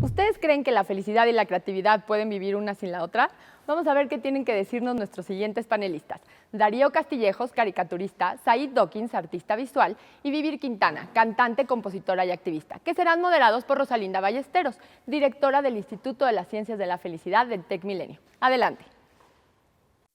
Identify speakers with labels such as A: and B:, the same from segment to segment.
A: ¿Ustedes creen que la felicidad y la creatividad pueden vivir una sin la otra? Vamos a ver qué tienen que decirnos nuestros siguientes panelistas. Darío Castillejos, caricaturista, Said Dawkins, artista visual, y Vivir Quintana, cantante, compositora y activista, que serán moderados por Rosalinda Ballesteros, directora del Instituto de las Ciencias de la Felicidad del TEC Milenio. Adelante.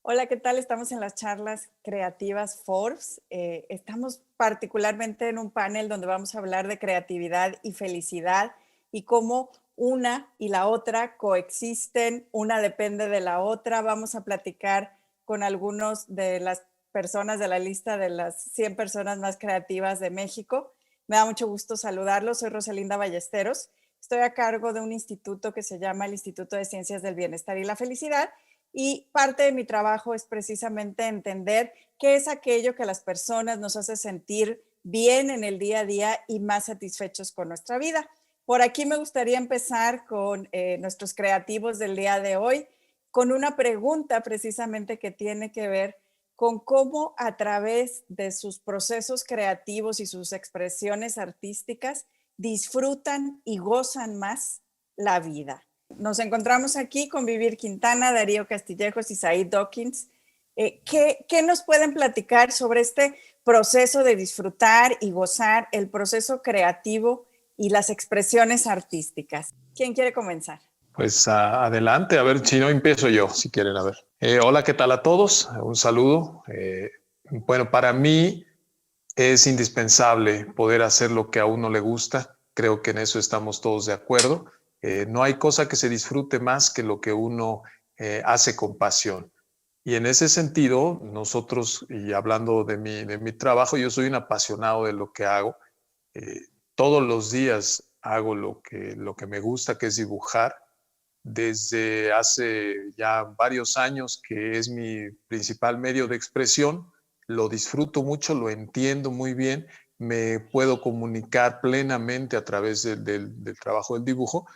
B: Hola, ¿qué tal? Estamos en las charlas creativas Forbes. Estamos particularmente en un panel donde vamos a hablar de creatividad y felicidad y cómo una y la otra coexisten, una depende de la otra. Vamos a platicar con algunos de las personas de la lista de las 100 personas más creativas de México. Me da mucho gusto saludarlos. Soy Rosalinda Ballesteros. Estoy a cargo de un instituto que se llama el Instituto de Ciencias del Bienestar y la Felicidad. Y parte de mi trabajo es precisamente entender qué es aquello que a las personas nos hace sentir bien en el día a día y más satisfechos con nuestra vida. Por aquí me gustaría empezar con nuestros creativos del día de hoy, con una pregunta precisamente que tiene que ver con cómo a través de sus procesos creativos y sus expresiones artísticas disfrutan y gozan más la vida. Nos encontramos aquí con Vivir Quintana, Darío Castillejos y Said Dawkins. ¿Qué nos pueden platicar sobre este proceso de disfrutar y gozar, el proceso creativo y las expresiones artísticas? ¿Quién quiere comenzar?
C: Pues adelante, a ver, si no empiezo yo, si quieren, a ver. Hola, ¿qué tal a todos? Un saludo. Bueno, para mí es indispensable poder hacer lo que a uno le gusta. Creo que en eso estamos todos de acuerdo. No hay cosa que se disfrute más que lo que uno hace con pasión. Y en ese sentido, nosotros, y hablando de mi trabajo, yo soy un apasionado de lo que hago. Todos los días hago lo que me gusta, que es dibujar. Desde hace ya varios años que es mi principal medio de expresión, lo disfruto mucho, lo entiendo muy bien, me puedo comunicar plenamente a través del trabajo del dibujo.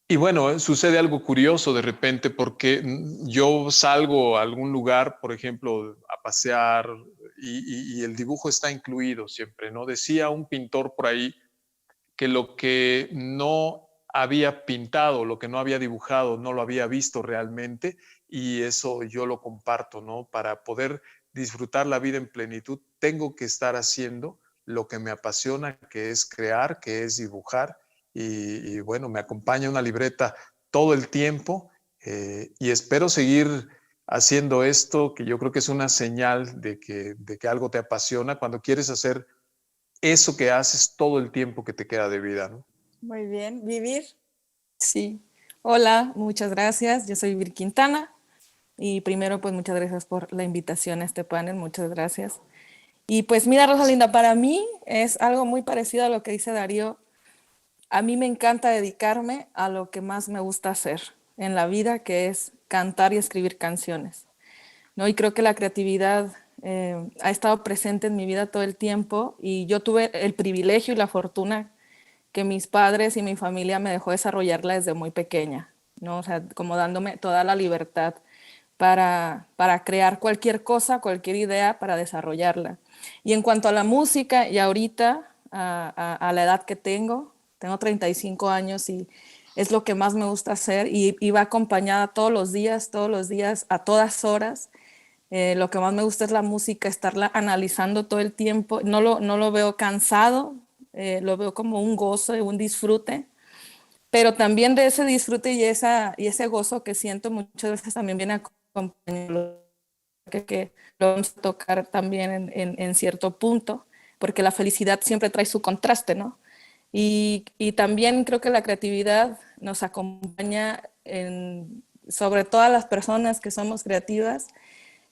C: Y bueno, sucede algo curioso de repente porque yo salgo a algún lugar, por ejemplo, a pasear y el dibujo está incluido siempre, ¿no? Decía un pintor por ahí que lo que no había pintado, lo que no había dibujado, no lo había visto realmente, y eso yo lo comparto, ¿no? Para poder disfrutar la vida en plenitud, tengo que estar haciendo lo que me apasiona, que es crear, que es dibujar, y bueno, me acompaña una libreta todo el tiempo, y espero seguir haciendo esto, que yo creo que es una señal de que algo te apasiona cuando quieres hacer eso que haces todo el tiempo que te queda de vida, ¿no?
B: Muy bien. ¿Vivir?
D: Sí. Hola, muchas gracias. Yo soy Vir Quintana y primero pues muchas gracias por la invitación a este panel, muchas gracias. Y pues mira, Rosalinda, para mí es algo muy parecido a lo que dice Darío. A mí me encanta dedicarme a lo que más me gusta hacer en la vida, que es cantar y escribir canciones, ¿no? Y creo que la creatividad ha estado presente en mi vida todo el tiempo y yo tuve el privilegio y la fortuna que mis padres y mi familia me dejó desarrollarla desde muy pequeña, ¿no? O sea, como dándome toda la libertad para crear cualquier cosa, cualquier idea, para desarrollarla. Y en cuanto a la música, y ahorita, a la edad que tengo 35 años y es lo que más me gusta hacer y va acompañada todos los días, a todas horas. Lo que más me gusta es la música, estarla analizando todo el tiempo. No lo veo cansado, lo veo como un gozo y un disfrute, pero también de ese disfrute y ese gozo que siento muchas veces también viene acompañado que lo vamos a tocar también en cierto punto, porque la felicidad siempre trae su contraste, ¿no? Y también creo que la creatividad nos acompaña sobre todas las personas que somos creativas,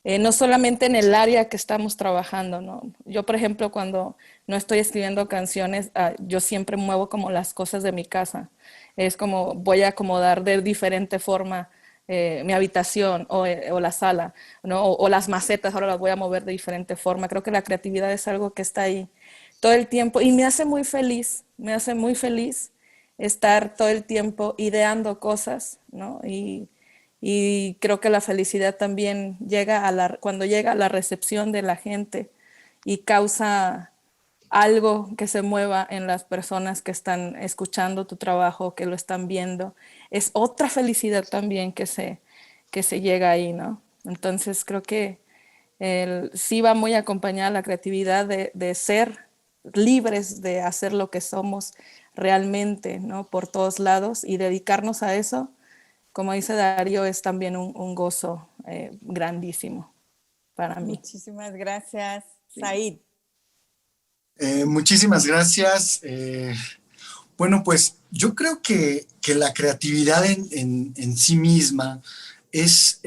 D: no solamente en el área que estamos trabajando, ¿no? Yo, por ejemplo, cuando no estoy escribiendo canciones, yo siempre muevo como las cosas de mi casa. Es como voy a acomodar de diferente forma mi habitación o la sala, ¿no? O las macetas, ahora las voy a mover de diferente forma. Creo que la creatividad es algo que está ahí todo el tiempo y me hace muy feliz estar todo el tiempo ideando cosas, ¿no? Y creo que la felicidad también llega cuando llega a la recepción de la gente y causa algo que se mueva en las personas que están escuchando tu trabajo, que lo están viendo. Es otra felicidad también que se llega ahí, ¿no? Entonces creo que sí va muy acompañada la creatividad de ser libres de hacer lo que somos realmente, ¿no? Por todos lados y dedicarnos a eso, como dice Darío, es también un gozo grandísimo para mí.
B: Muchísimas gracias,
D: Sí.
B: Said.
E: Muchísimas gracias. Bueno, pues yo creo que la creatividad en sí misma es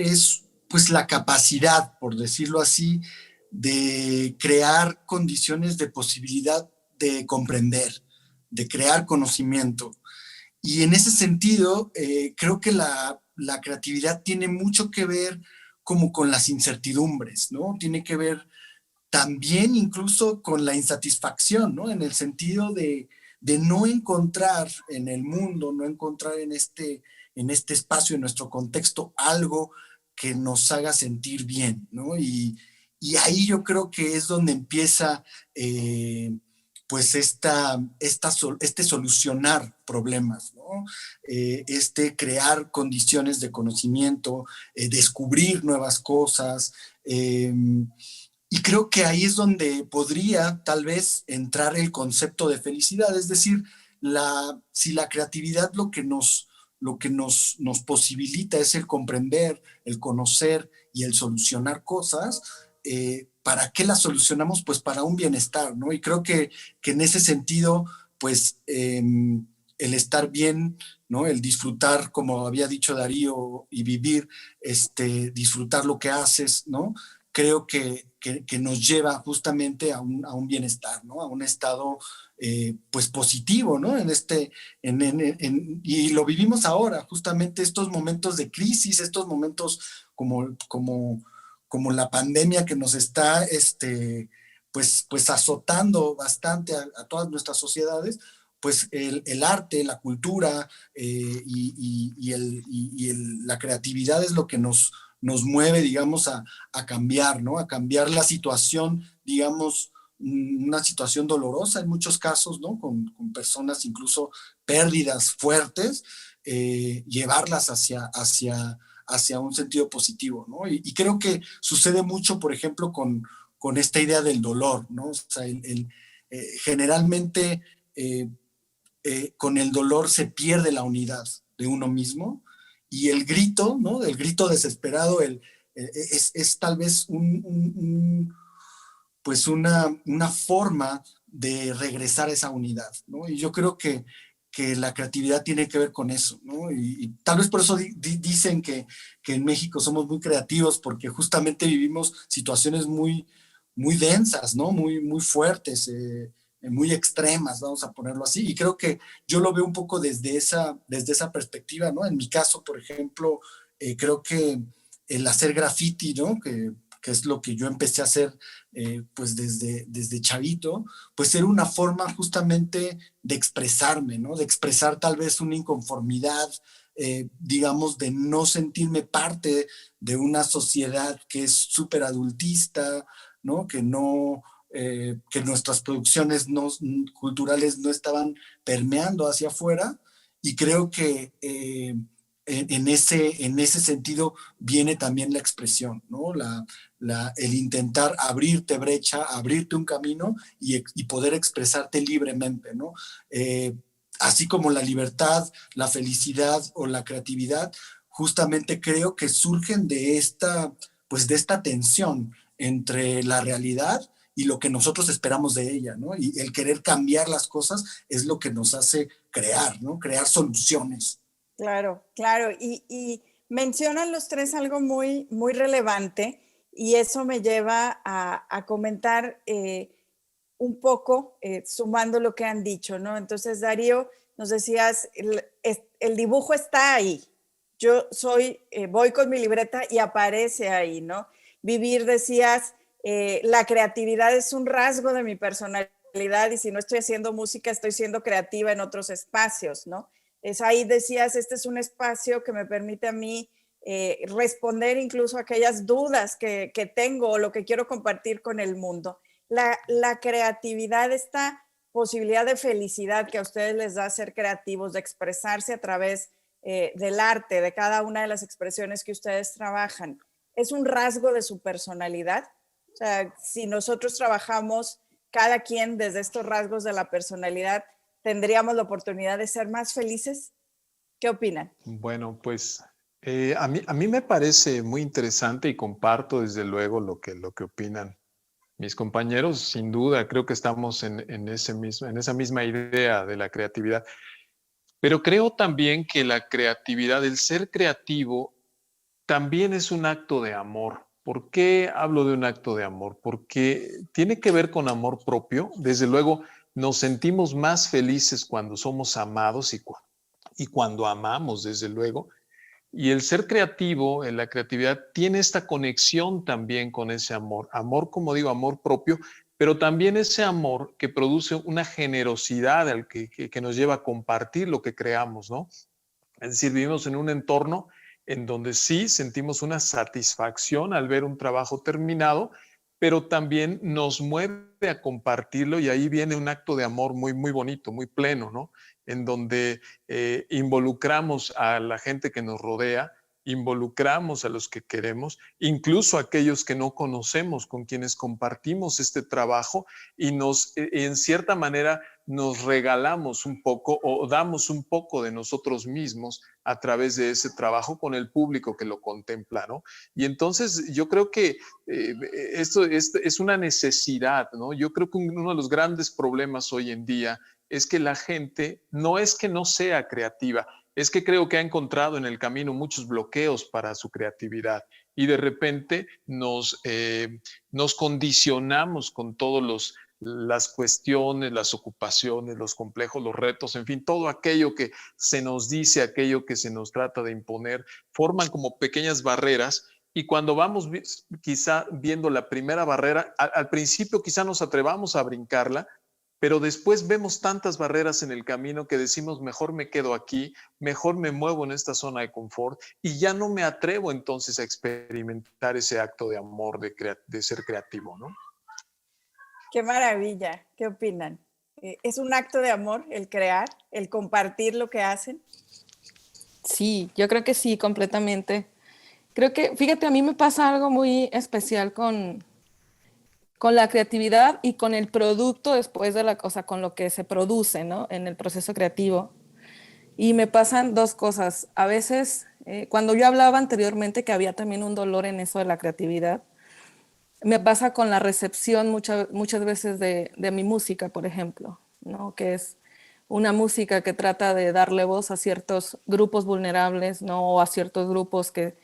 E: pues la capacidad, por decirlo así, de crear condiciones de posibilidad de comprender, de crear conocimiento. Y en ese sentido, creo que la creatividad tiene mucho que ver como con las incertidumbres, ¿no? Tiene que ver también incluso con la insatisfacción, ¿no? En el sentido de no encontrar en el mundo, no encontrar en este espacio, en nuestro contexto, algo que nos haga sentir bien, ¿no? Y ahí yo creo que es donde empieza pues este solucionar problemas, ¿no? Este crear condiciones de conocimiento, descubrir nuevas cosas, y creo que ahí es donde podría tal vez entrar el concepto de felicidad, es decir, si la creatividad lo que nos posibilita es el comprender, el conocer y el solucionar cosas, ¿para qué las solucionamos? Pues para un bienestar, ¿no? Y creo que en ese sentido, pues el estar bien, ¿no? El disfrutar, como había dicho Darío, y vivir, disfrutar lo que haces, ¿no? Creo que nos lleva justamente a un bienestar, ¿no? A un estado pues positivo, ¿no? Y lo vivimos ahora, justamente estos momentos de crisis, estos momentos como la pandemia que nos está pues azotando bastante a todas nuestras sociedades, pues el arte, la cultura la creatividad es lo que nos mueve, digamos, a cambiar, ¿no? A cambiar la situación, digamos, una situación dolorosa en muchos casos, ¿no? Con personas incluso pérdidas fuertes, llevarlas hacia un sentido positivo, ¿no? Y creo que sucede mucho, por ejemplo, con esta idea del dolor, ¿no? O sea, generalmente con el dolor se pierde la unidad de uno mismo y el grito, ¿no? El grito desesperado es tal vez pues una forma de regresar a esa unidad, ¿no? Y yo creo que la creatividad tiene que ver con eso, ¿no? Y tal vez por eso dicen que en México somos muy creativos, porque justamente vivimos situaciones muy densas, ¿no? Muy fuertes, muy extremas, vamos a ponerlo así. Y creo que yo lo veo un poco desde esa perspectiva, ¿no? En mi caso, por ejemplo, creo que el hacer graffiti, ¿no? Que es lo que yo empecé a hacer pues desde chavito, pues era una forma justamente de expresarme, ¿no? De expresar tal vez una inconformidad, digamos, de no sentirme parte de una sociedad que es súper adultista, ¿no? Que nuestras producciones culturales no estaban permeando hacia afuera, y creo que en ese sentido viene también la expresión, ¿no? El intentar abrirte brecha, abrirte un camino y poder expresarte libremente, ¿no? Así como la libertad, la felicidad o la creatividad, justamente creo que surgen pues de esta tensión entre la realidad y lo que nosotros esperamos de ella, ¿no? Y el querer cambiar las cosas es lo que nos hace crear, ¿no? Crear soluciones.
B: Claro, claro. Y mencionan los tres algo muy relevante, y eso me lleva a comentar un poco, sumando lo que han dicho, ¿no? Entonces, Darío, nos decías, el dibujo está ahí. Yo voy con mi libreta y aparece ahí, ¿no? Vivir, decías, la creatividad es un rasgo de mi personalidad, y si no estoy haciendo música, estoy siendo creativa en otros espacios, ¿no? Ahí decías, este es un espacio que me permite a mí responder incluso a aquellas dudas que tengo o lo que quiero compartir con el mundo. la creatividad, esta posibilidad de felicidad que a ustedes les da ser creativos, de expresarse a través del arte, de cada una de las expresiones que ustedes trabajan, ¿es un rasgo de su personalidad? O sea, si nosotros trabajamos cada quien desde estos rasgos de la personalidad, ¿tendríamos la oportunidad de ser más felices? ¿Qué opinan?
C: Bueno, pues a mí me parece muy interesante y comparto desde luego lo que opinan mis compañeros. Sin duda, creo que estamos en esa misma idea de la creatividad. Pero creo también que la creatividad, el ser creativo, también es un acto de amor. ¿Por qué hablo de un acto de amor? Porque tiene que ver con amor propio. Desde luego, nos sentimos más felices cuando somos amados y cuando amamos, desde luego. Y el ser creativo, en la creatividad, tiene esta conexión también con ese amor. Amor, como digo, amor propio, pero también ese amor que produce una generosidad que nos lleva a compartir lo que creamos, ¿no? Es decir, vivimos en un entorno en donde sí sentimos una satisfacción al ver un trabajo terminado, pero también nos mueve a compartirlo y ahí viene un acto de amor muy, muy bonito, muy pleno, ¿no? En donde involucramos a la gente que nos rodea, involucramos a los que queremos, incluso a aquellos que no conocemos, con quienes compartimos este trabajo y nos, en cierta manera, nos regalamos un poco o damos un poco de nosotros mismos a través de ese trabajo con el público que lo contempla, ¿no? Y entonces yo creo que esto es una necesidad, ¿no? Yo creo que uno de los grandes problemas hoy en día es que la gente no es que no sea creativa, es que creo que ha encontrado en el camino muchos bloqueos para su creatividad y de repente nos condicionamos con todos las cuestiones, las ocupaciones, los complejos, los retos, en fin, todo aquello que se nos dice, aquello que se nos trata de imponer, forman como pequeñas barreras y cuando vamos quizá viendo la primera barrera, al principio quizá nos atrevamos a brincarla, pero después vemos tantas barreras en el camino que decimos, mejor me quedo aquí, mejor me muevo en esta zona de confort y ya no me atrevo entonces a experimentar ese acto de amor, de ser creativo, ¿no?
B: Qué maravilla. ¿Qué opinan? ¿Es un acto de amor el crear, el compartir lo que hacen?
D: Sí, yo creo que sí, completamente. Creo que, fíjate, a mí me pasa algo muy especial con la creatividad y con el producto después de la cosa, con lo que se produce, ¿no? En el proceso creativo. Y me pasan dos cosas. A veces, cuando yo hablaba anteriormente que había también un dolor en eso de la creatividad, me pasa con la recepción muchas veces de mi música, por ejemplo, ¿no? Que es una música que trata de darle voz a ciertos grupos vulnerables, ¿no? O a ciertos grupos que,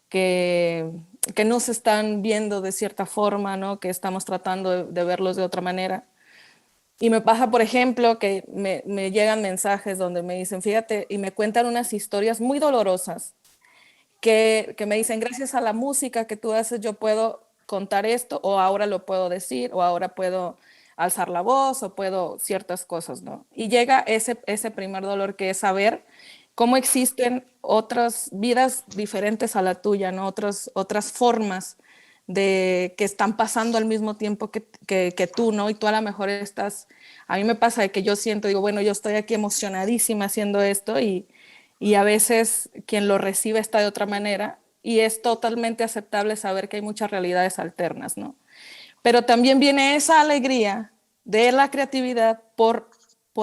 D: que no se están viendo de cierta forma, ¿no? Que estamos tratando de verlos de otra manera. Y me pasa, por ejemplo, que me llegan mensajes donde me dicen, fíjate, y me cuentan unas historias muy dolorosas, que me dicen, gracias a la música que tú haces, yo puedo contar esto, o ahora lo puedo decir, o ahora puedo alzar la voz, o puedo ciertas cosas, ¿no? Y llega ese primer dolor que es saber cómo existen otras vidas diferentes a la tuya, ¿no? Otras formas de que están pasando al mismo tiempo que tú, ¿no? Y tú a lo mejor a mí me pasa de que yo siento, digo, bueno, yo estoy aquí emocionadísima haciendo esto y a veces quien lo recibe está de otra manera y es totalmente aceptable saber que hay muchas realidades alternas, ¿no? Pero también viene esa alegría de la creatividad por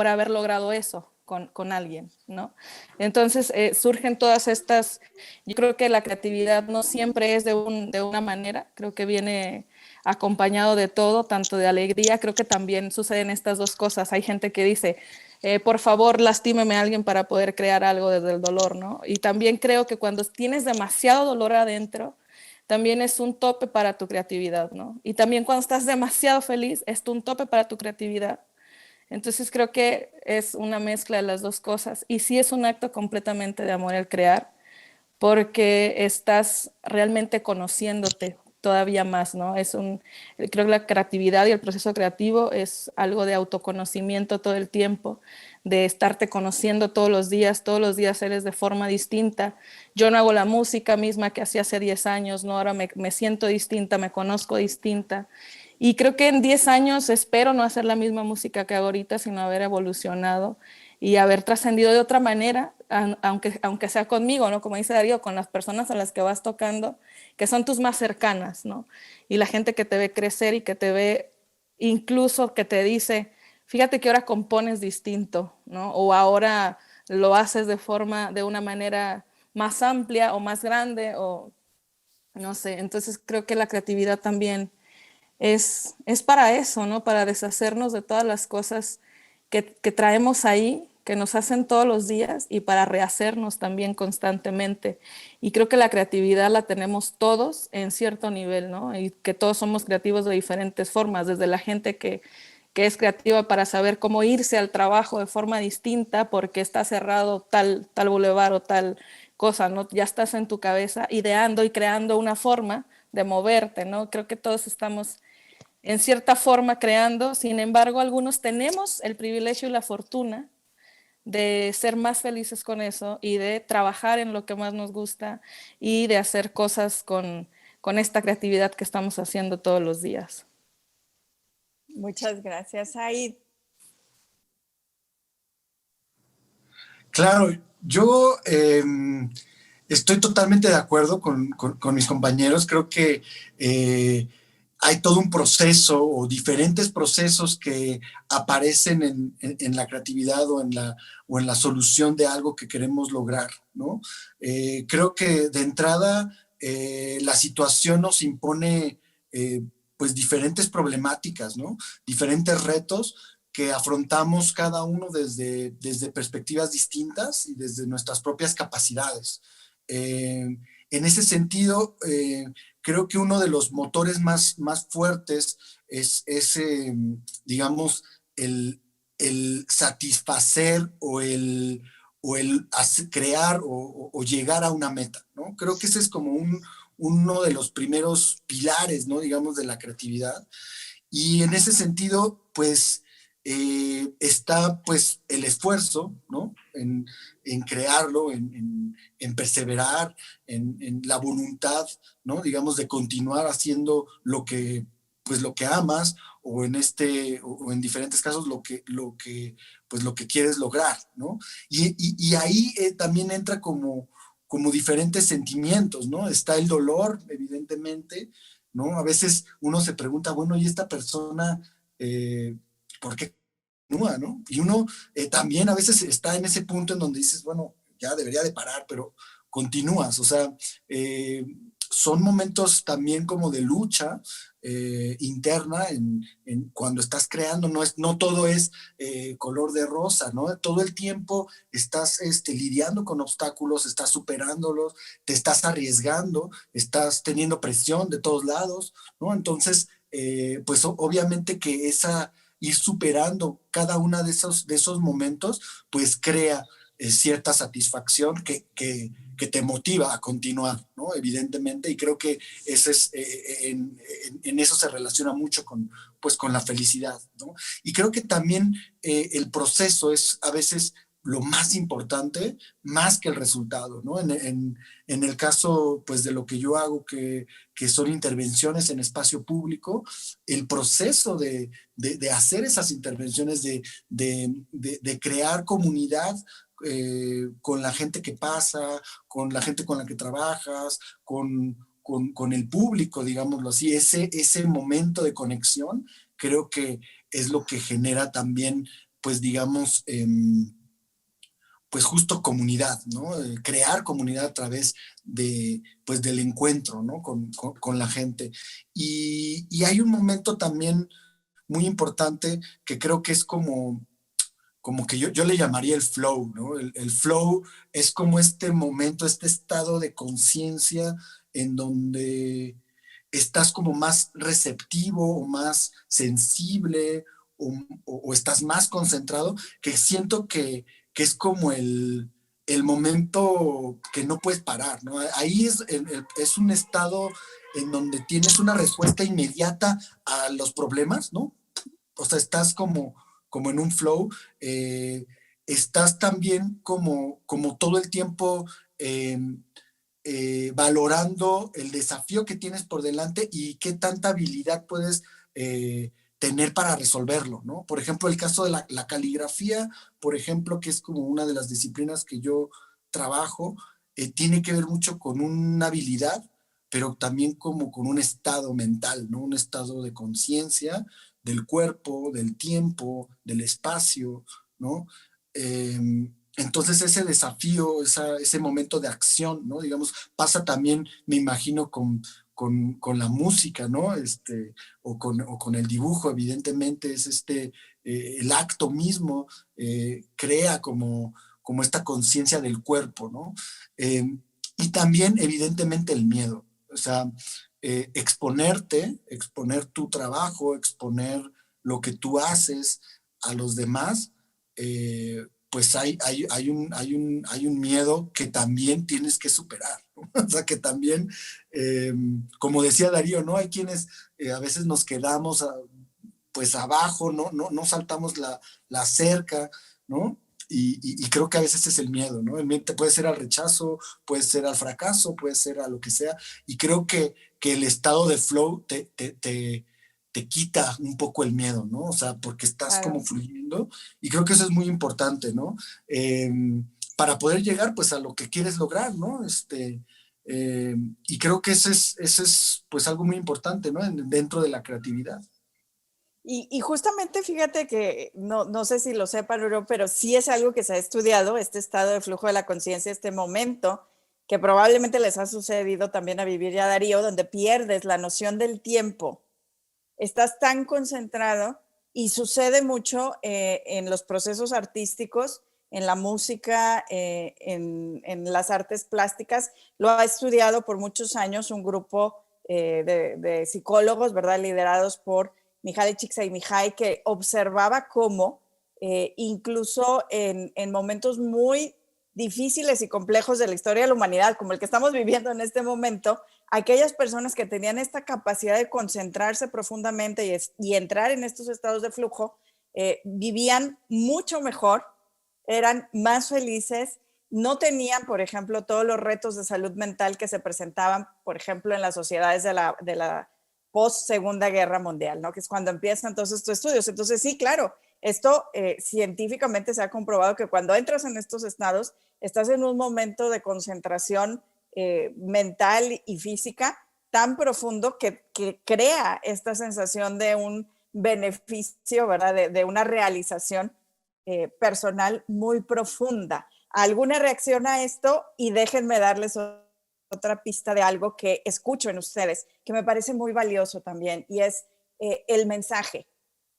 D: haber logrado eso con alguien, ¿no? Entonces surgen todas estas, yo creo que la creatividad no siempre es de una manera, creo que viene acompañado de todo, tanto de alegría, creo que también suceden estas dos cosas. Hay gente que dice, por favor, lastímeme a alguien para poder crear algo desde el dolor, ¿no? Y también creo que cuando tienes demasiado dolor adentro, también es un tope para tu creatividad, ¿no? Y también cuando estás demasiado feliz, es un tope para tu creatividad. Entonces creo que es una mezcla de las dos cosas. Y sí es un acto completamente de amor el crear, porque estás realmente conociéndote todavía más, ¿no? Creo que la creatividad y el proceso creativo es algo de autoconocimiento todo el tiempo, de estarte conociendo todos los días eres de forma distinta. Yo no hago la música misma que hacía hace 10 años, ¿no? Ahora me siento distinta, me conozco distinta Y creo que en 10 años espero no hacer la misma música que hago ahorita, sino haber evolucionado y haber trascendido de otra manera, aunque sea conmigo, ¿no? Como dice Darío, con las personas a las que vas tocando, que son tus más cercanas, ¿no? Y la gente que te ve crecer y que te ve, incluso que te dice, fíjate que ahora compones distinto, ¿no? O ahora lo haces de una manera más amplia o más grande, o no sé. Entonces creo que la creatividad también es para eso, ¿no? Para deshacernos de todas las cosas que traemos ahí, que nos hacen todos los días y para rehacernos también constantemente. Y creo que la creatividad la tenemos todos en cierto nivel, ¿no? Y que todos somos creativos de diferentes formas, desde la gente que es creativa para saber cómo irse al trabajo de forma distinta porque está cerrado tal bulevar o tal cosa, ¿no? Ya estás en tu cabeza ideando y creando una forma de moverte, ¿no? Creo que todos estamos en cierta forma creando, sin embargo, algunos tenemos el privilegio y la fortuna de ser más felices con eso y de trabajar en lo que más nos gusta y de hacer cosas con esta creatividad que estamos haciendo todos los días.
B: Muchas gracias, Said.
E: Claro, yo estoy totalmente de acuerdo con mis compañeros. Creo que hay todo un proceso o diferentes procesos que aparecen en la creatividad o en la solución de algo que queremos lograr, ¿no? Creo que de entrada la situación nos impone pues diferentes problemáticas, ¿no? Diferentes retos que afrontamos cada uno desde perspectivas distintas y desde nuestras propias capacidades. En ese sentido, creo que uno de los motores más fuertes es digamos, el satisfacer o el crear o llegar a una meta, ¿no? Creo que ese es como uno de los primeros pilares, ¿no? Digamos, de la creatividad. Y en ese sentido, pues, está pues el esfuerzo, ¿no? En crearlo, en perseverar, en la voluntad, ¿no? Digamos, de continuar haciendo pues, lo que amas o o en diferentes casos pues, lo que quieres lograr, ¿no? Y ahí también entra como diferentes sentimientos, ¿no? Está el dolor, evidentemente, ¿no? A veces uno se pregunta, bueno, ¿y esta persona por qué continúa, no? Y uno también a veces está en ese punto en donde dices, bueno, ya debería de parar, pero continúas, o sea, son momentos también como de lucha interna cuando estás creando, no todo es color de rosa, ¿no? Todo el tiempo estás lidiando con obstáculos, estás superándolos, te estás arriesgando, estás teniendo presión de todos lados, ¿no? Entonces, pues obviamente que ir superando cada uno de esos momentos, pues crea cierta satisfacción que te motiva a continuar, ¿no? Evidentemente, y creo que ese es, en eso se relaciona mucho pues, con la felicidad, ¿no? Y creo que también el proceso es a veces lo más importante, más que el resultado, ¿no? En el caso, pues, de lo que yo hago, que son intervenciones en espacio público, el proceso de hacer esas intervenciones, de crear comunidad con la gente que pasa, con la gente con la que trabajas, con el público, digámoslo así, ese momento de conexión, creo que es lo que genera también, pues digamos, pues justo comunidad, ¿no? Crear comunidad a través pues del encuentro, ¿no? Con la gente. Y hay un momento también muy importante que creo que es como que yo le llamaría el flow, ¿no? El flow es como este momento, este estado de conciencia en donde estás como más receptivo o más sensible o estás más concentrado, que siento que es como el momento que no puedes parar, ¿no? Ahí es un estado en donde tienes una respuesta inmediata a los problemas, ¿no? O sea, estás como en un flow, estás también como todo el tiempo valorando el desafío que tienes por delante y qué tanta habilidad puedes tener para resolverlo, ¿no? Por ejemplo, el caso de la caligrafía, por ejemplo, que es como una de las disciplinas que yo trabajo, tiene que ver mucho con una habilidad, pero también como con un estado mental, ¿no? Un estado de conciencia del cuerpo, del tiempo, del espacio, ¿no? Entonces ese desafío, ese momento de acción, ¿no? Digamos, pasa también, me imagino, con la música, ¿no? O con el dibujo, evidentemente, es el acto mismo crea como esta conciencia del cuerpo, ¿no? Y también, evidentemente, el miedo. O sea, exponer tu trabajo, exponer lo que tú haces a los demás, pues hay un miedo que también tienes que superar, ¿no? O sea, que también, como decía Darío, ¿no? Hay quienes a veces nos quedamos pues abajo, no saltamos la cerca, ¿no? Y creo que a veces es el miedo, ¿no? El miedo puede ser al rechazo, puede ser al fracaso, puede ser a lo que sea, y creo que el estado de flow te quita un poco el miedo, ¿no? O sea, porque estás como fluyendo, y creo que eso es muy importante, ¿no? Para poder llegar, pues, a lo que quieres lograr, ¿no? Y creo que ese es, pues, algo muy importante, ¿no? Dentro de la creatividad.
B: Y justamente fíjate que, no sé si lo sepan, pero sí es algo que se ha estudiado, este estado de flujo de la conciencia, este momento, que probablemente les ha sucedido también a Vivir y a Darío, donde pierdes la noción del tiempo. Estás tan concentrado y sucede mucho en los procesos artísticos, en la música, en las artes plásticas. Lo ha estudiado por muchos años un grupo de psicólogos, ¿verdad? Liderados por Mihaly Csikszentmihalyi, que observaba cómo incluso en momentos muy difíciles y complejos de la historia de la humanidad, como el que estamos viviendo en este momento, aquellas personas que tenían esta capacidad de concentrarse profundamente y entrar en estos estados de flujo, vivían mucho mejor, eran más felices, no tenían, por ejemplo, todos los retos de salud mental que se presentaban, por ejemplo, en las sociedades de la post-Segunda Guerra Mundial, ¿no? Que es cuando empiezan todos estos estudios. Entonces, sí, claro, esto científicamente se ha comprobado que cuando entras en estos estados, estás en un momento de concentración mental y física tan profundo que crea esta sensación de un beneficio, ¿verdad? De una realización personal muy profunda. ¿Alguna reacción a esto? Y déjenme darles otra pista de algo que escucho en ustedes, que me parece muy valioso también, y es el mensaje.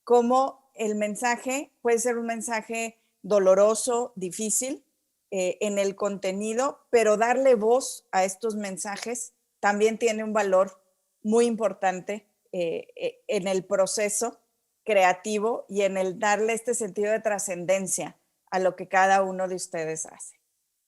B: Cómo el mensaje puede ser un mensaje doloroso, difícil en el contenido, pero darle voz a estos mensajes también tiene un valor muy importante en el proceso creativo y en el darle este sentido de trascendencia a lo que cada uno de ustedes hace.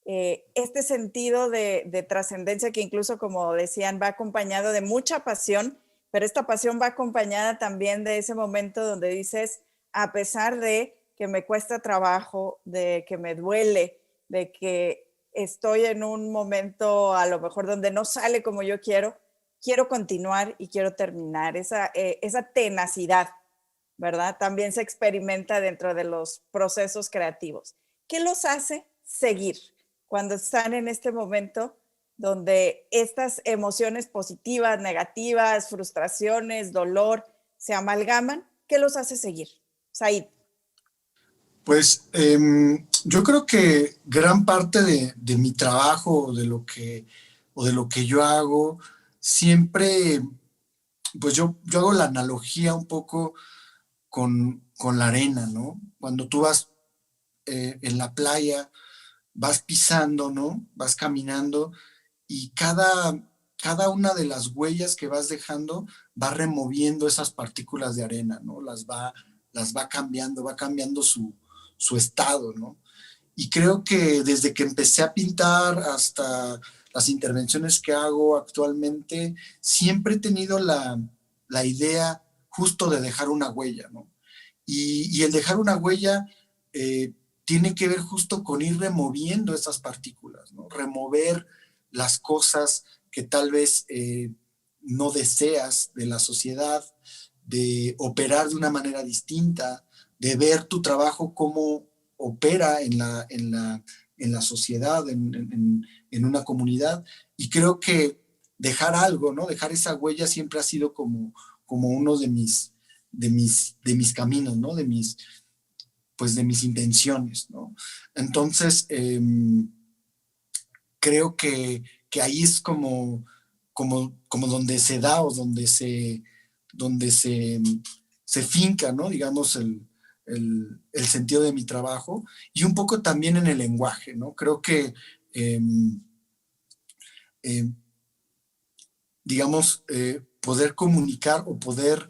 B: Este sentido de trascendencia que incluso, como decían, va acompañado de mucha pasión, pero esta pasión va acompañada también de ese momento donde dices, a pesar de que me cuesta trabajo, de que me duele, de que estoy en un momento a lo mejor donde no sale como yo quiero continuar y quiero terminar. Esa tenacidad, ¿verdad? También se experimenta dentro de los procesos creativos. ¿Qué los hace seguir cuando están en este momento donde estas emociones positivas, negativas, frustraciones, dolor, se amalgaman? ¿Qué los hace seguir? Said.
E: Pues yo creo que gran parte de mi trabajo o de lo que yo hago, siempre, pues yo hago la analogía un poco con la arena, ¿no? Cuando tú vas en la playa, vas pisando, ¿no? Vas caminando y cada una de las huellas que vas dejando va removiendo esas partículas de arena, ¿no? Las va cambiando su estado, ¿no? Y creo que desde que empecé a pintar hasta las intervenciones que hago actualmente, siempre he tenido la idea justo de dejar una huella, ¿no? Y el dejar una huella tiene que ver justo con ir removiendo esas partículas, ¿no? Remover las cosas que tal vez no deseas de la sociedad, de operar de una manera distinta, de ver tu trabajo cómo opera en la sociedad, en una comunidad. Y creo que dejar algo, ¿no? Dejar esa huella siempre ha sido como uno de mis caminos, ¿no? De mis intenciones, ¿no? Entonces, creo que ahí es como donde se da o donde se finca, ¿no? Digamos, el sentido de mi trabajo y un poco también en el lenguaje, ¿no? Creo que, digamos, poder comunicar o poder,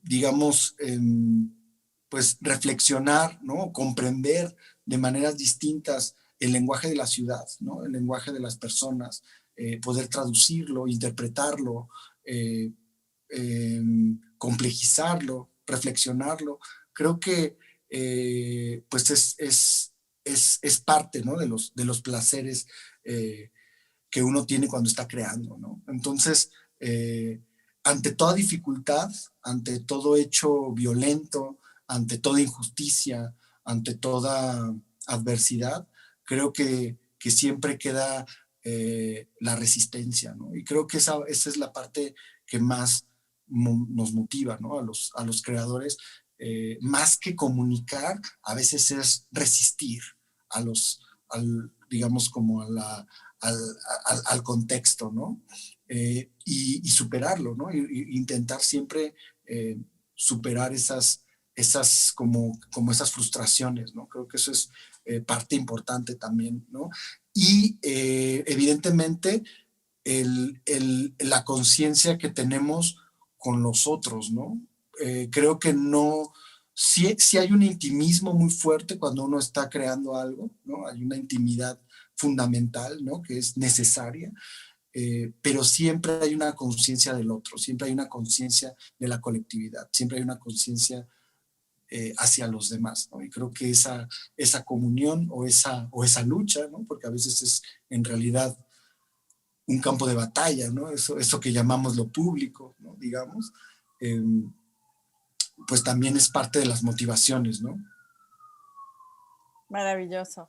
E: digamos, pues reflexionar, ¿no? Comprender de maneras distintas el lenguaje de la ciudad, ¿no? El lenguaje de las personas, poder traducirlo, interpretarlo, complejizarlo, reflexionarlo. Creo que pues es parte, ¿no? de los placeres que uno tiene cuando está creando, ¿no? Entonces, ante toda dificultad, ante todo hecho violento, ante toda injusticia, ante toda adversidad, creo que siempre queda la resistencia, ¿no? Y creo que esa es la parte que más nos motiva, ¿no? A los creadores, más que comunicar, a veces es resistir digamos, como al contexto, ¿no? Y superarlo, ¿no? Y intentar siempre superar esas como esas frustraciones, ¿no? Creo que eso es parte importante también, ¿no? Y evidentemente la conciencia que tenemos con los otros, ¿no? Creo que no, sí hay un intimismo muy fuerte cuando uno está creando algo, ¿no? Hay una intimidad fundamental, ¿no? Que es necesaria, pero siempre hay una conciencia del otro, siempre hay una conciencia de la colectividad, siempre hay una conciencia hacia los demás, ¿no? Y creo que esa comunión o esa lucha, ¿no? Porque a veces es en realidad un campo de batalla, ¿no? Eso que llamamos lo público, ¿no? Digamos, pues también es parte de las motivaciones, ¿no?
B: Maravilloso.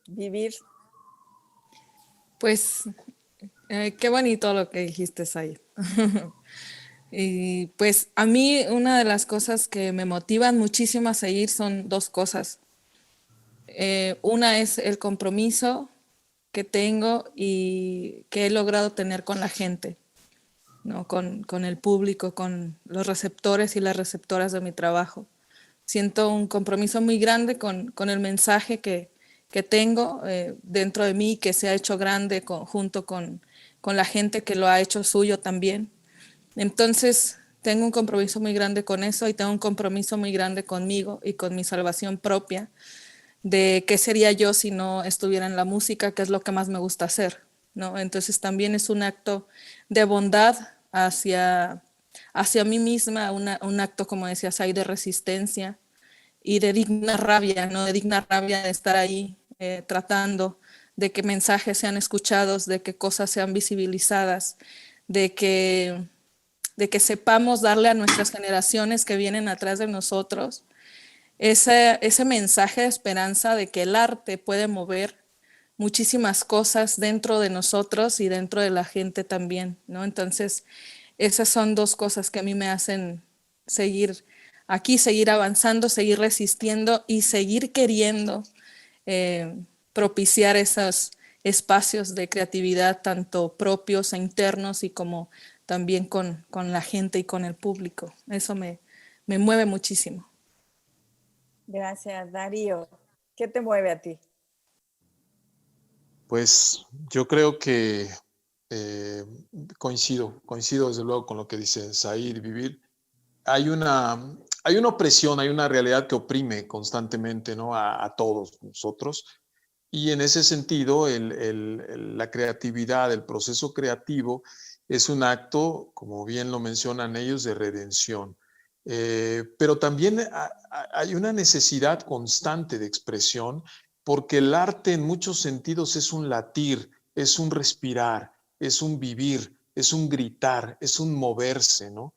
B: Vivir.
D: Pues qué bonito lo que dijiste, Said. Y pues a mí una de las cosas que me motivan muchísimo a seguir son dos cosas. Una es el compromiso que tengo y que he logrado tener con la gente, ¿no? Con el público, con los receptores y las receptoras de mi trabajo. Siento un compromiso muy grande con el mensaje que tengo dentro de mí, que se ha hecho grande junto con la gente que lo ha hecho suyo también. Entonces, tengo un compromiso muy grande con eso y tengo un compromiso muy grande conmigo y con mi salvación propia de qué sería yo si no estuviera en la música, que es lo que más me gusta hacer, ¿no? Entonces, también es un acto de bondad hacia mí misma, un acto, como decías ahí, de resistencia y de digna rabia, ¿no? De digna rabia de estar ahí tratando de que mensajes sean escuchados, de que cosas sean visibilizadas, de que sepamos darle a nuestras generaciones que vienen atrás de nosotros ese mensaje de esperanza de que el arte puede mover muchísimas cosas dentro de nosotros y dentro de la gente también, ¿no? Entonces, esas son dos cosas que a mí me hacen seguir aquí, seguir avanzando, seguir resistiendo y seguir queriendo propiciar esos espacios de creatividad, tanto propios e internos y como también con la gente y con el público. Eso me mueve muchísimo.
B: Gracias, Darío. ¿Qué te mueve a ti?
C: Pues yo creo que coincido desde luego con lo que dice Said, vivir. Hay una opresión, hay una realidad que oprime constantemente, ¿no? a todos nosotros. Y en ese sentido, la creatividad, el proceso creativo es un acto, como bien lo mencionan ellos, de redención. Pero también hay una necesidad constante de expresión, porque el arte en muchos sentidos es un latir, es un respirar, es un vivir, es un gritar, es un moverse, ¿no?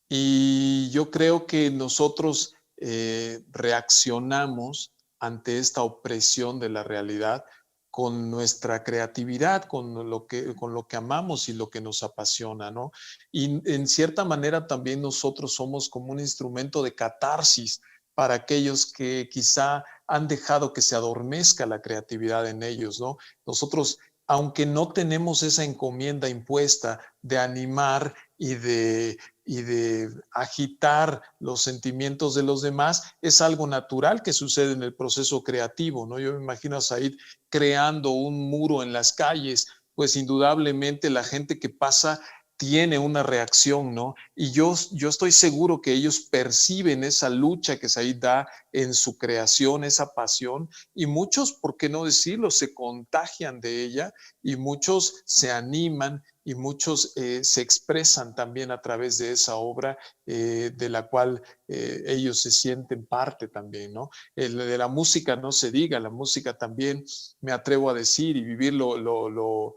C: Y yo creo que nosotros reaccionamos ante esta opresión de la realidad con nuestra creatividad, con lo que amamos y lo que nos apasiona, ¿no? Y en cierta manera también nosotros somos como un instrumento de catarsis para aquellos que quizá han dejado que se adormezca la creatividad en ellos, ¿no? Nosotros, aunque no tenemos esa encomienda impuesta de animar y de agitar los sentimientos de los demás, es algo natural que sucede en el proceso creativo, ¿no? Yo me imagino a Said creando un muro en las calles, pues indudablemente la gente que pasa tiene una reacción, ¿no? Y yo estoy seguro que ellos perciben esa lucha que Said da en su creación, esa pasión, y muchos, ¿por qué no decirlo?, se contagian de ella y muchos se animan y muchos se expresan también a través de esa obra de la cual ellos se sienten parte también, ¿no? De la música no se diga, la música también, me atrevo a decir, y vivir lo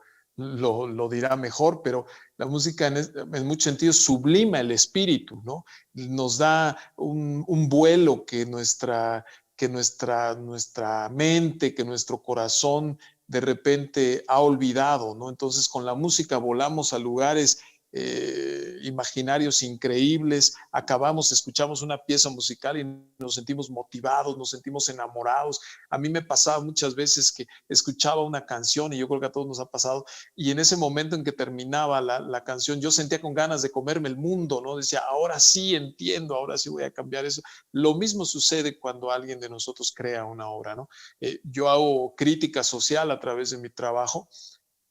C: dirá mejor, pero la música en muchos sentidos sublima el espíritu, ¿no? Nos da un vuelo que nuestra mente, que nuestro corazón de repente ha olvidado, ¿no? Entonces con la música volamos a lugares imaginarios increíbles, escuchamos una pieza musical y nos sentimos motivados, nos sentimos enamorados. A mí me pasaba muchas veces que escuchaba una canción, y yo creo que a todos nos ha pasado, y en ese momento en que terminaba la canción, yo sentía con ganas de comerme el mundo, ¿no? Decía, ahora sí entiendo, ahora sí voy a cambiar eso. Lo mismo sucede cuando alguien de nosotros crea una obra, ¿no? Yo hago crítica social a través de mi trabajo,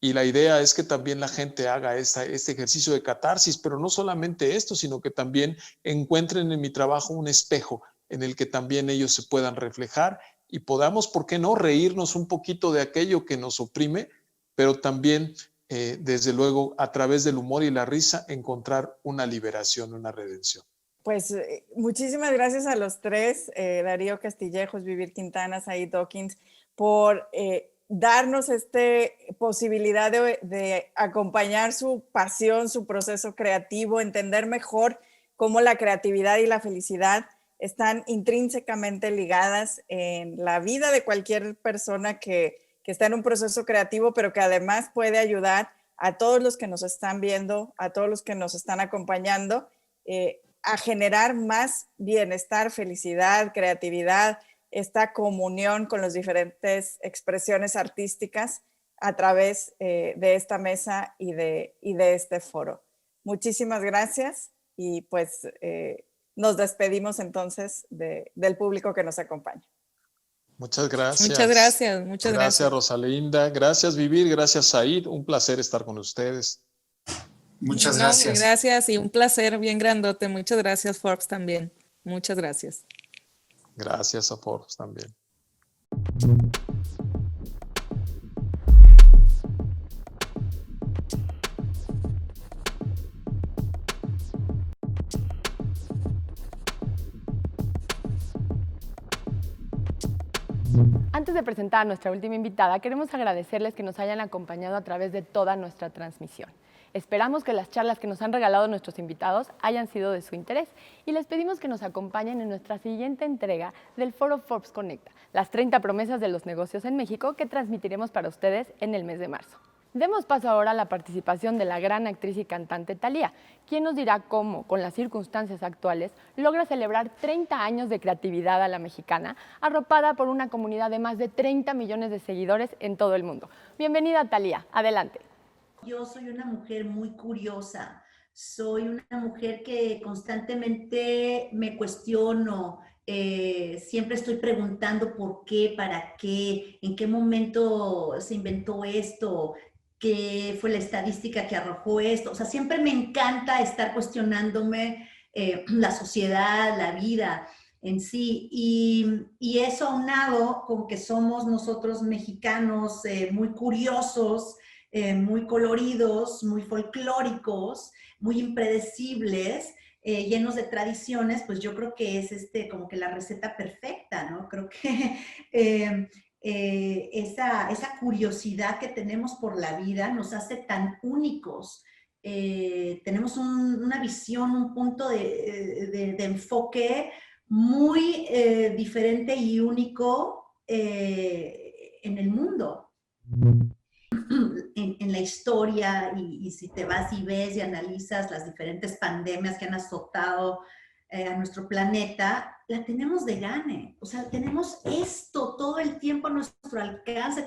C: y la idea es que también la gente haga este ejercicio de catarsis, pero no solamente esto, sino que también encuentren en mi trabajo un espejo en el que también ellos se puedan reflejar y podamos, ¿por qué no?, reírnos un poquito de aquello que nos oprime, pero también, desde luego, a través del humor y la risa, encontrar una liberación, una redención.
B: Pues muchísimas gracias a los tres, Darío Castillejos, Vivir Quintana, Said Dawkins, por darnos esta posibilidad de acompañar su pasión, su proceso creativo, entender mejor cómo la creatividad y la felicidad están intrínsecamente ligadas en la vida de cualquier persona que está en un proceso creativo, pero que además puede ayudar a todos los que nos están viendo, a todos los que nos están acompañando, a generar más bienestar, felicidad, creatividad, esta comunión con las diferentes expresiones artísticas a través de esta mesa y de este foro. Muchísimas gracias y pues nos despedimos entonces del público que nos acompaña.
C: Muchas gracias.
D: Muchas gracias, muchas gracias.
C: Gracias, Rosalinda. Gracias, Vivir. Gracias, Said. Un placer estar con ustedes.
E: Muchas gracias.
D: Gracias y un placer bien grandote. Muchas gracias, Forbes, también. Muchas gracias.
C: Gracias a Forbes también.
A: Antes de presentar a nuestra última invitada, queremos agradecerles que nos hayan acompañado a través de toda nuestra transmisión. Esperamos que las charlas que nos han regalado nuestros invitados hayan sido de su interés y les pedimos que nos acompañen en nuestra siguiente entrega del Foro Forbes Conecta, las 30 promesas de los negocios en México, que transmitiremos para ustedes en el mes de marzo. Demos paso ahora a la participación de la gran actriz y cantante Thalía, quien nos dirá cómo, con las circunstancias actuales, logra celebrar 30 años de creatividad a la mexicana, arropada por una comunidad de más de 30 millones de seguidores en todo el mundo. Bienvenida, Thalía. Adelante.
F: Yo soy una mujer muy curiosa, soy una mujer que constantemente me cuestiono, siempre estoy preguntando por qué, para qué, en qué momento se inventó esto, qué fue la estadística que arrojó esto. O sea, siempre me encanta estar cuestionándome la sociedad, la vida en sí. Y eso aunado con que somos nosotros mexicanos muy curiosos, muy coloridos, muy folclóricos, muy impredecibles, llenos de tradiciones, pues yo creo que es como que la receta perfecta, ¿no? Creo que esa curiosidad que tenemos por la vida nos hace tan únicos tenemos una visión, un punto de enfoque muy diferente y único en el mundo. En la historia, y si te vas y ves y analizas las diferentes pandemias que han azotado a nuestro planeta, la tenemos de gane. O sea, tenemos esto todo el tiempo a nuestro alcance.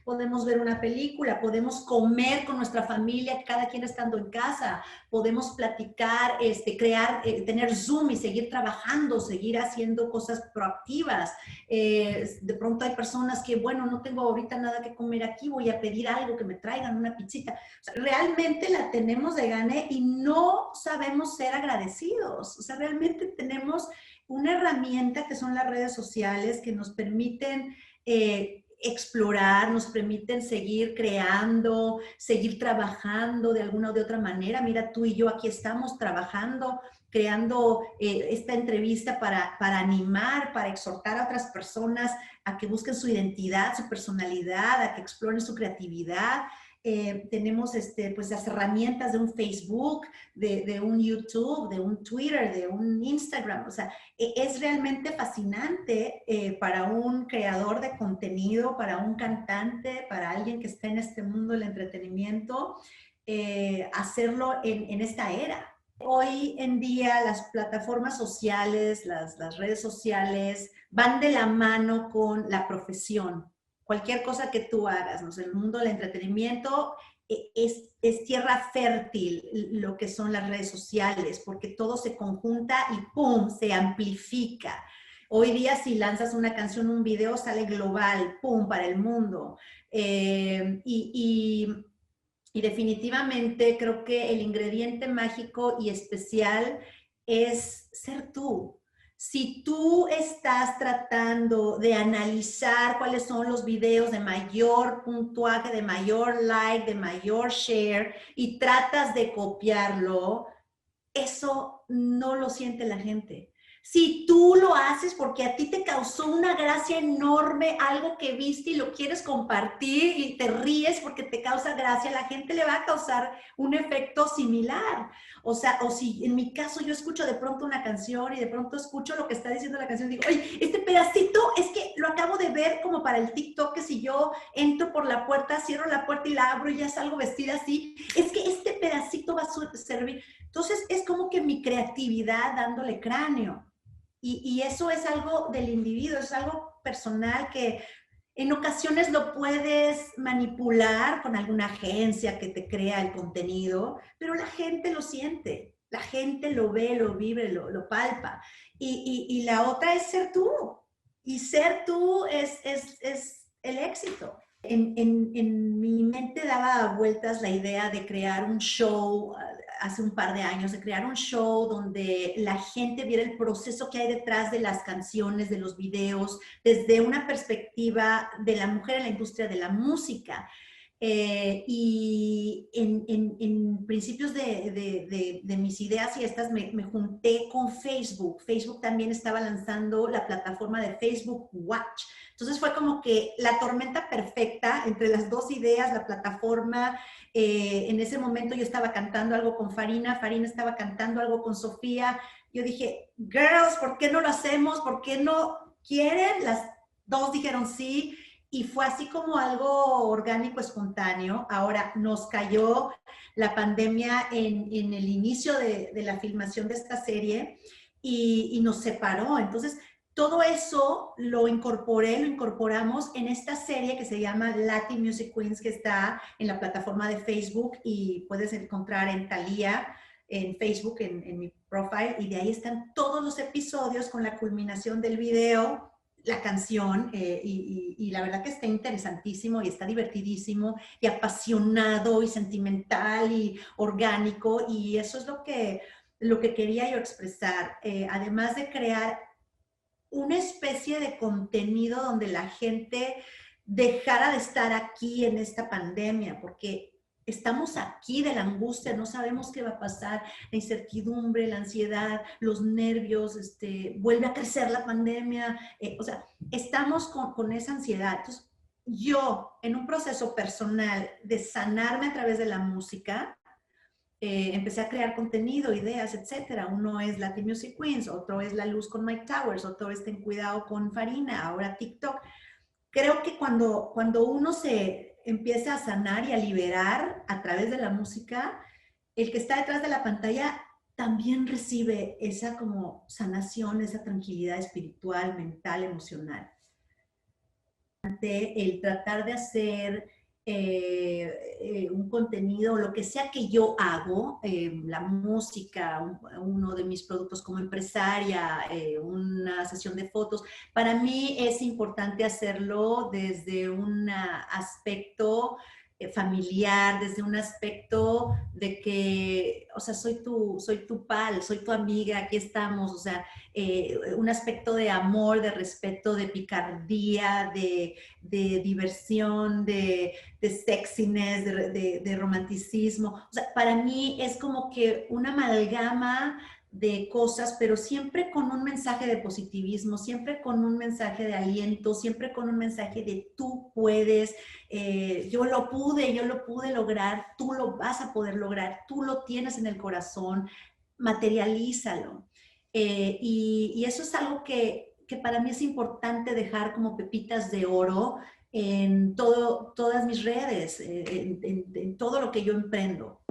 F: Podemos ver una película, podemos comer con nuestra familia, cada quien estando en casa, podemos platicar, crear, tener Zoom y seguir trabajando, seguir haciendo cosas proactivas. De pronto hay personas que, bueno, no tengo ahorita nada que comer aquí, voy a pedir algo, que me traigan una pizzita. O sea, realmente la tenemos de gane y no sabemos ser agradecidos. O sea, realmente tenemos una herramienta que son las redes sociales que nos permiten explorar, nos permiten seguir creando, seguir trabajando de alguna o de otra manera. Mira, tú y yo aquí estamos trabajando, creando esta entrevista para animar, para exhortar a otras personas a que busquen su identidad, su personalidad, a que exploren su creatividad. Tenemos pues las herramientas de un Facebook, de un YouTube, de un Twitter, de un Instagram. O sea, es realmente fascinante para un creador de contenido, para un cantante, para alguien que está en este mundo del entretenimiento, hacerlo en esta era. Hoy en día las plataformas sociales, las redes sociales van de la mano con la profesión. Cualquier cosa que tú hagas, ¿no? El mundo del entretenimiento es tierra fértil lo que son las redes sociales, porque todo se conjunta y ¡pum!, se amplifica. Hoy día si lanzas una canción, un video, sale global, ¡pum!, para el mundo. Y definitivamente creo que el ingrediente mágico y especial es ser tú. Si tú estás tratando de analizar cuáles son los videos de mayor puntuaje, de mayor like, de mayor share, y tratas de copiarlo, eso no lo siente la gente. Si tú lo haces porque a ti te causó una gracia enorme, algo que viste y lo quieres compartir y te ríes porque te causa gracia, la gente le va a causar un efecto similar. O sea, o si en mi caso yo escucho de pronto una canción y de pronto escucho lo que está diciendo la canción y digo, oye, este pedacito es que lo acabo de ver como para el TikTok, que si yo entro por la puerta, cierro la puerta y la abro y ya salgo vestida así, es que este pedacito va a servir. Entonces es como que mi creatividad dándole cráneo. Y eso es algo del individuo, es algo personal que en ocasiones lo puedes manipular con alguna agencia que te crea el contenido, pero la gente lo siente, la gente lo ve, lo vive, lo palpa. Y la otra es ser tú. Y ser tú es el éxito. En mi mente daba vueltas la idea de crear un show hace un par de años, de crear un show donde la gente viera el proceso que hay detrás de las canciones, de los videos, desde una perspectiva de la mujer en la industria de la música. Y en principios de mis ideas y estas me junté con Facebook. Facebook también estaba lanzando la plataforma de Facebook Watch. Entonces fue como que la tormenta perfecta entre las dos ideas, la plataforma. En ese momento yo estaba cantando algo con Farina, Farina estaba cantando algo con Sofía. Yo dije, girls, ¿por qué no lo hacemos? ¿Por qué no quieren? Las dos dijeron sí. Y fue así como algo orgánico, espontáneo. Ahora nos cayó la pandemia en el inicio de la filmación de esta serie y nos separó. Entonces, todo eso lo incorporamos en esta serie que se llama Latin Music Queens, que está en la plataforma de Facebook y puedes encontrar en Thalía, en Facebook, en mi profile, y de ahí están todos los episodios con la culminación del video, la canción, y la verdad que está interesantísimo y está divertidísimo y apasionado y sentimental y orgánico, y eso es lo que quería yo expresar, además de crear una especie de contenido donde la gente dejara de estar aquí en esta pandemia, porque estamos aquí de la angustia, no sabemos qué va a pasar, la incertidumbre, la ansiedad, los nervios, vuelve a crecer la pandemia, o sea, estamos con esa ansiedad. Entonces, yo, en un proceso personal de sanarme a través de la música, empecé a crear contenido, ideas, etcétera. Uno es Latin Music Queens, otro es La Luz con Mike Towers, otro es Ten Cuidado con Farina, ahora TikTok. Creo que cuando uno se empieza a sanar y a liberar a través de la música, el que está detrás de la pantalla también recibe esa como sanación, esa tranquilidad espiritual, mental, emocional. El tratar de hacer un contenido, lo que sea que yo hago, la música, uno de mis productos como empresaria, una sesión de fotos, para mí es importante hacerlo desde un aspecto familiar, desde un aspecto de que, o sea, soy tu pal, soy tu amiga, aquí estamos, o sea, un aspecto de amor, de respeto, de picardía, de diversión, de sexiness, de romanticismo. O sea, para mí es como que una amalgama de cosas, pero siempre con un mensaje de positivismo, siempre con un mensaje de aliento, siempre con un mensaje de tú puedes, yo lo pude lograr, tú lo vas a poder lograr, tú lo tienes en el corazón, materialízalo. Y eso es algo que para mí es importante dejar como pepitas de oro en todas mis redes, en todo lo que yo emprendo.